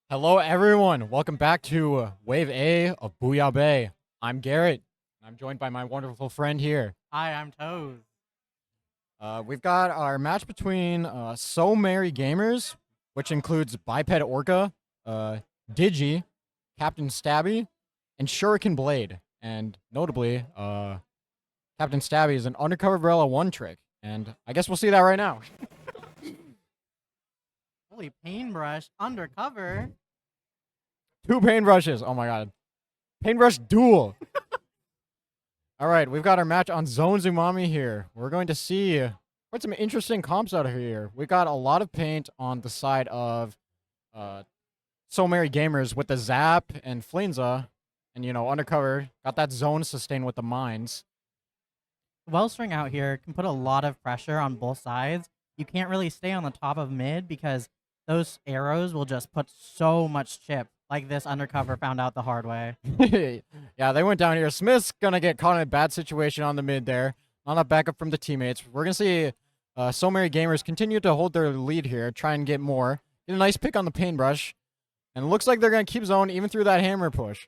Hello, everyone. Welcome back to Wave A of Booyah Bay. I'm Garrett. I'm joined by my wonderful friend here. Hi, I'm Toes. We've got our match between SoMarieGamers, which includes Biped Orca, uh, Digi, Captain Stabby, and Shuriken Blade. And notably, Captain Stabby is an undercover Umbrella one trick. And I guess we'll see that right now. Holy paintbrush undercover. Two paintbrushes. Oh my god. Paintbrush duel. All right, we've got our match on Zone Zumami here. We're going to see quite some interesting comps out of here. We got a lot of paint on the side of SoMarieGamers with the Zap and Flinza, and undercover got that zone sustain with the mines. Wellstring out here can put a lot of pressure on both sides. You can't really stay on the top of mid because those arrows will just put so much chip, like this undercover found out the hard way. Yeah, they went down here. Smith's gonna get caught in a bad situation on the mid there. Not enough backup from the teammates. We're gonna see SoMarieGamers continue to hold their lead here, try and get more. Get a nice pick on the paintbrush. And it looks like they're gonna keep zone even through that hammer push.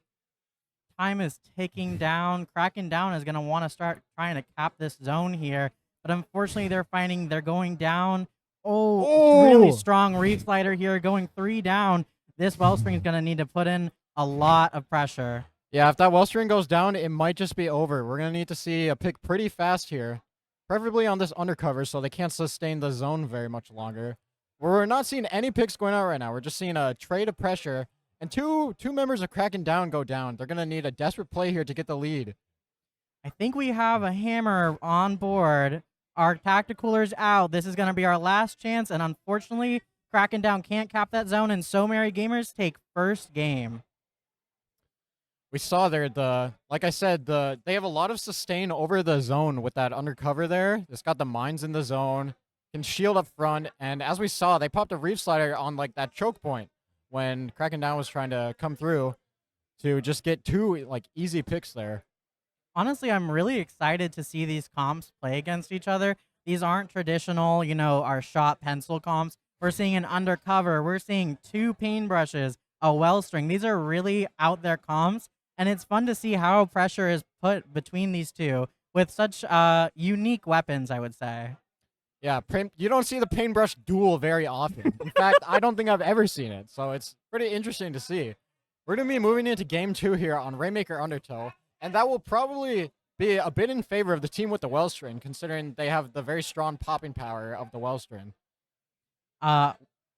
Time is ticking down. Kraken down is going to want to start trying to cap this zone here. But unfortunately, they're going down. Oh, really strong Reef Slider here, going 3 down. This Wellspring is going to need to put in a lot of pressure. Yeah, if that Wellstring goes down, it might just be over. We're going to need to see a pick pretty fast here. Preferably on this undercover so they can't sustain the zone very much longer. We're not seeing any picks going out right now. We're just seeing a trade of pressure. And two members of Kraken down go down. They're going to need a desperate play here to get the lead. I think we have a hammer on board. Our tacticooler's out. This is going to be our last chance. And unfortunately, Kraken down can't cap that zone. And SoMarieGamers take first game. We saw there like I said, they have a lot of sustain over the zone with that undercover there. It's got the mines in the zone, can shield up front, and as we saw, they popped a Reef Slider on like that choke point when Kraken down was trying to come through to just get two like easy picks there. Honestly, I'm really excited to see these comps play against each other. These aren't traditional, our shot pencil comps. We're seeing an undercover. We're seeing two paintbrushes, a Wellstring. These are really out there comps, and it's fun to see how pressure is put between these two with such unique weapons, I would say. Yeah, you don't see the paintbrush duel very often. In fact, I don't think I've ever seen it, so it's pretty interesting to see. We're going to be moving into game 2 here on Rainmaker Undertow, and that will probably be a bit in favor of the team with the Wellstring, considering they have the very strong popping power of the Wellstring.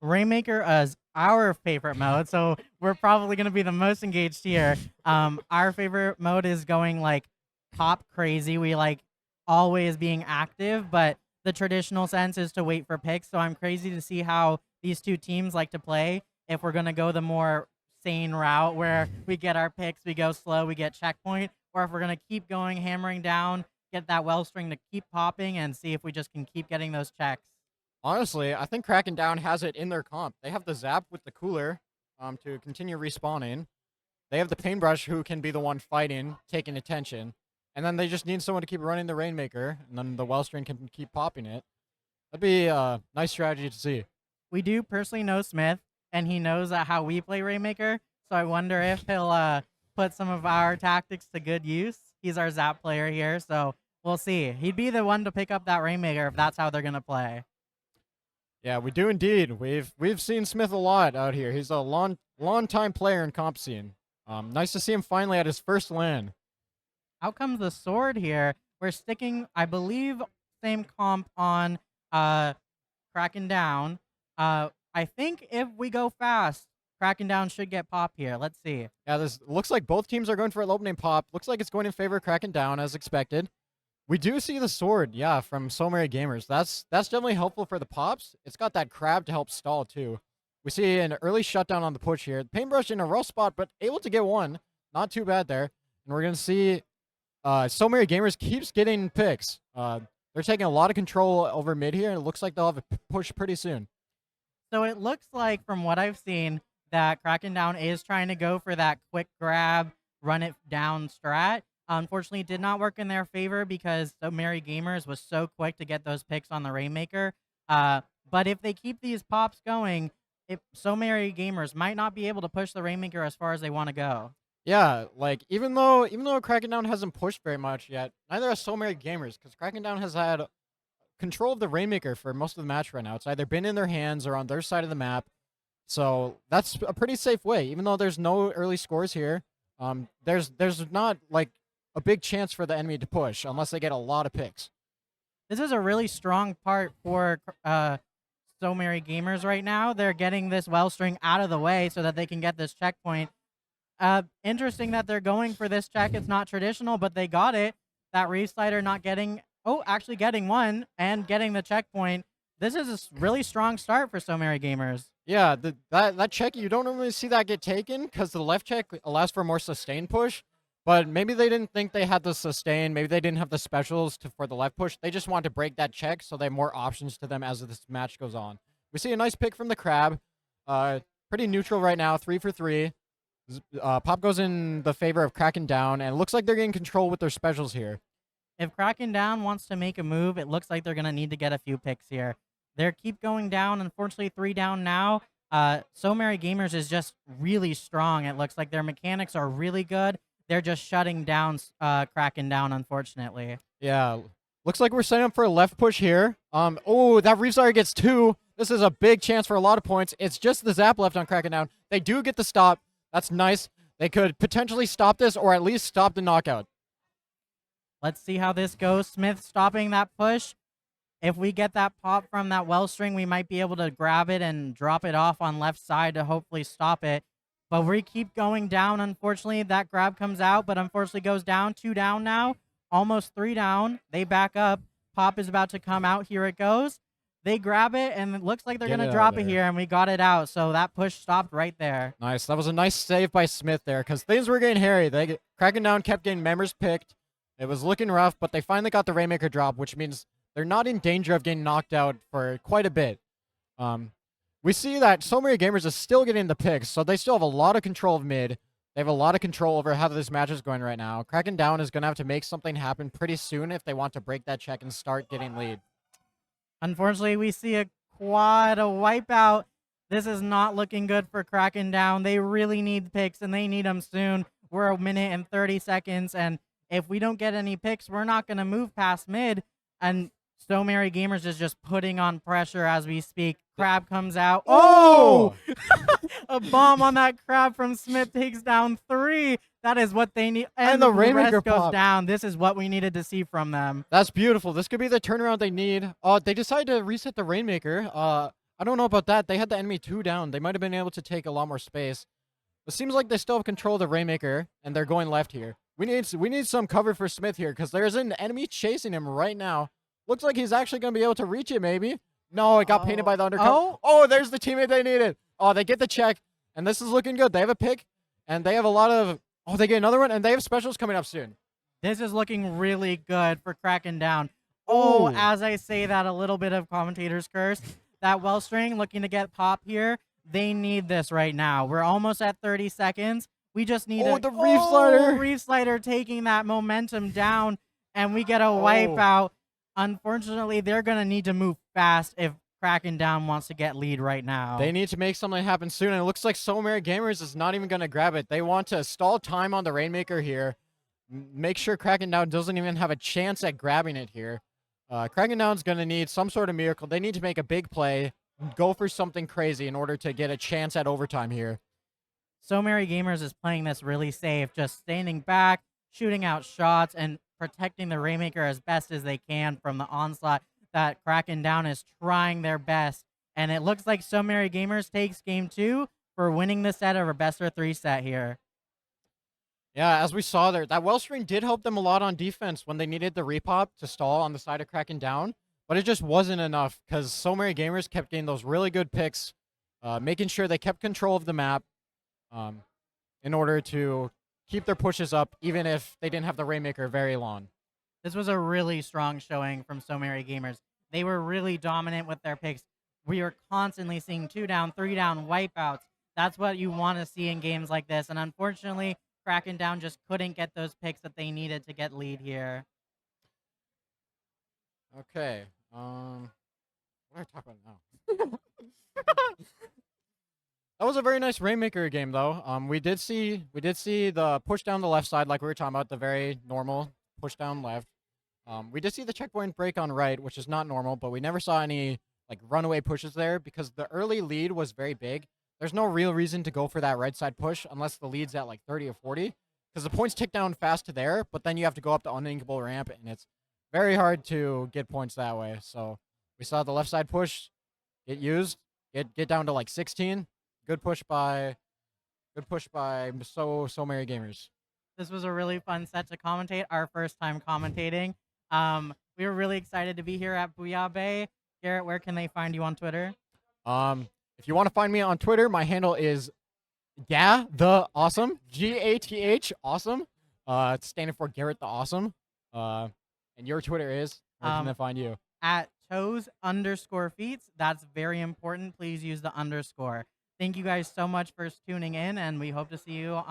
Rainmaker is our favorite mode, so we're probably going to be the most engaged here. Our favorite mode is going like pop crazy. We like always being active, but the traditional sense is to wait for picks. So I'm crazy to see how these two teams like to play. If we're going to go the more sane route where we get our picks, we go slow, we get checkpoint, or if we're going to keep going, hammering down, get that Wellstring to keep popping and see if we just can keep getting those checks. Honestly, I think Kraken down has it in their comp. They have the Zap with the cooler to continue respawning. They have the paintbrush who can be the one fighting, taking attention. And then they just need someone to keep running the Rainmaker, and then the Wellstring can keep popping it. That'd be a nice strategy to see. We do personally know Smith, and he knows how we play Rainmaker, so I wonder if he'll put some of our tactics to good use. He's our Zap player here, so we'll see. He'd be the one to pick up that Rainmaker if that's how they're going to play. Yeah, we do indeed. We've seen Smith a lot out here. He's a long time player in comp scene. Nice to see him finally at his first LAN. Out comes the sword here. We're sticking, I believe, same comp on Kraken down. I think if we go fast, Kraken down should get pop here. Let's see. Yeah, this looks like both teams are going for an opening pop. Looks like it's going in favor of Kraken down as expected. We do see the sword, yeah, from SoMarieGamers. That's definitely helpful for the pops. It's got that crab to help stall too. We see an early shutdown on the push here. Paintbrush in a rough spot, but able to get one. Not too bad there. And we're gonna see SoMarieGamers keeps getting picks. They're taking a lot of control over mid here, and it looks like they'll have a push pretty soon. So it looks like, from what I've seen, that Kraken down is trying to go for that quick grab, run it down strat. Unfortunately, it did not work in their favor because SoMarieGamers was so quick to get those picks on the Rainmaker. But if they keep these pops going, SoMarieGamers might not be able to push the Rainmaker as far as they want to go. Yeah, like even though Kraken Down hasn't pushed very much yet, neither has SoMarieGamers, because Kraken Down has had control of the Rainmaker for most of the match right now. It's either been in their hands or on their side of the map. So that's a pretty safe way. Even though there's no early scores here, there's not like a big chance for the enemy to push unless they get a lot of picks. This is a really strong part for SoMarieGamers right now. They're getting this Wellstring out of the way so that they can get this checkpoint. Interesting that they're going for this check. It's not traditional, but they got it. That Reef Slider not getting, actually getting one and getting the checkpoint. This is a really strong start for SoMarieGamers. Yeah, that check, you don't normally see that get taken because the left check allows for a more sustained push. But maybe they didn't think they had the sustain. Maybe they didn't have the specials for the left push. They just want to break that check so they have more options to them as this match goes on. We see a nice pick from the Crab. Pretty neutral right now, 3 for 3. Pop goes in the favor of Kraken Down, and it looks like they're getting control with their specials here. If Kraken Down wants to make a move, it looks like they're going to need to get a few picks here. They keep going down. Unfortunately, 3 down now. SoMarieGamers is just really strong. It looks like their mechanics are really good. They're just shutting down Kraken Down, unfortunately. Yeah, looks like we're setting up for a left push here. That Reef Slider gets 2. This is a big chance for a lot of points. It's just the zap left on Kraken Down. They do get the stop. That's nice. They could potentially stop this or at least stop the knockout. Let's see how this goes. Smith stopping that push. If we get that pop from that Wellstring, we might be able to grab it and drop it off on left side to hopefully stop it. But we keep going down, unfortunately. That grab comes out, but unfortunately goes down. 2 down now. Almost 3 down. They back up. Pop is about to come out. Here it goes. They grab it, and it looks like they're going to drop it here, and we got it out. So that push stopped right there. Nice. That was a nice save by Smith there, because things were getting hairy. Kraken Down kept getting members picked. It was looking rough, but they finally got the Rainmaker drop, which means they're not in danger of getting knocked out for quite a bit. We see that SoMarieGamers is still getting the picks, so they still have a lot of control of mid. They have a lot of control over how this match is going right now. Kraken Down is going to have to make something happen pretty soon if they want to break that check and start getting lead. Unfortunately, we see a quad, a wipeout. This is not looking good for Kraken Down. They really need picks, and they need them soon. We're 1 minute and 30 seconds, and if we don't get any picks, we're not going to move past mid. And SoMarieGamers is just putting on pressure as we speak. Crab comes out. Oh! A bomb on that Crab from Smith takes down 3. That is what they need. And the Rainmaker goes down. This is what we needed to see from them. That's beautiful. This could be the turnaround they need. They decided to reset the Rainmaker. I don't know about that. They had the enemy 2 down. They might have been able to take a lot more space. It seems like they still have control of the Rainmaker, and they're going left here. We need some cover for Smith here, because there's an enemy chasing him right now. Looks like he's actually going to be able to reach it, maybe. No, it got painted by the undercut. Oh, there's the teammate they needed. Oh, they get the check, and this is looking good. They have a pick, and they have a lot of... Oh, they get another one, and they have specials coming up soon. This is looking really good for Kraken Down. Oh, as I say that, a little bit of commentator's curse. That Wellstring looking to get pop here. They need this right now. We're almost at 30 seconds. We just need the Reef Slider. Reef Slider taking that momentum down, and we get a wipeout. Unfortunately, they're going to need to move fast if Kraken Down wants to get lead right now. They need to make something happen soon, and it looks like SoMarieGamers is not even going to grab it. They want to stall time on the Rainmaker here. Make sure Kraken Down doesn't even have a chance at grabbing it here. Kraken Down's going to need some sort of miracle. They need to make a big play, go for something crazy in order to get a chance at overtime here. SoMarieGamers is playing this really safe, just standing back, shooting out shots, and protecting the Rainmaker as best as they can from the onslaught that Kraken Down is trying their best. And it looks like SoMarieGamers takes game 2 for winning the set of a best-of-3 set here. Yeah, as we saw there, that Wellstring did help them a lot on defense when they needed the repop to stall on the side of Kraken Down, but it just wasn't enough because SoMarieGamers kept getting those really good picks, making sure they kept control of the map in order to keep their pushes up, even if they didn't have the Rainmaker very long. This was a really strong showing from SoMarieGamers. They were really dominant with their picks. We are constantly seeing 2 down, 3 down wipeouts. That's what you want to see in games like this. And unfortunately, Kraken Down just couldn't get those picks that they needed to get lead here. Okay. What do I talk about now? That was a very nice Rainmaker game, though. We did see the push down the left side, like we were talking about, the very normal push down left. We did see the checkpoint break on right, which is not normal, but we never saw any like runaway pushes there because the early lead was very big. There's no real reason to go for that right side push unless the lead's at like 30 or 40, because the points tick down fast to there, but then you have to go up the uninkable ramp, and it's very hard to get points that way. So we saw the left side push get used, get down to like 16. Good push by SoMarieGamers. This was a really fun set to commentate. Our first time commentating. We were really excited to be here at Booyah Bay. Garrett, where can they find you on Twitter? If you want to find me on Twitter, my handle is GATHEAWESOME. GATH awesome. It's standing for Garrett the Awesome. And your Twitter is, where can they find you? At toes_feats. That's very important. Please use the underscore. Thank you guys so much for tuning in, and we hope to see you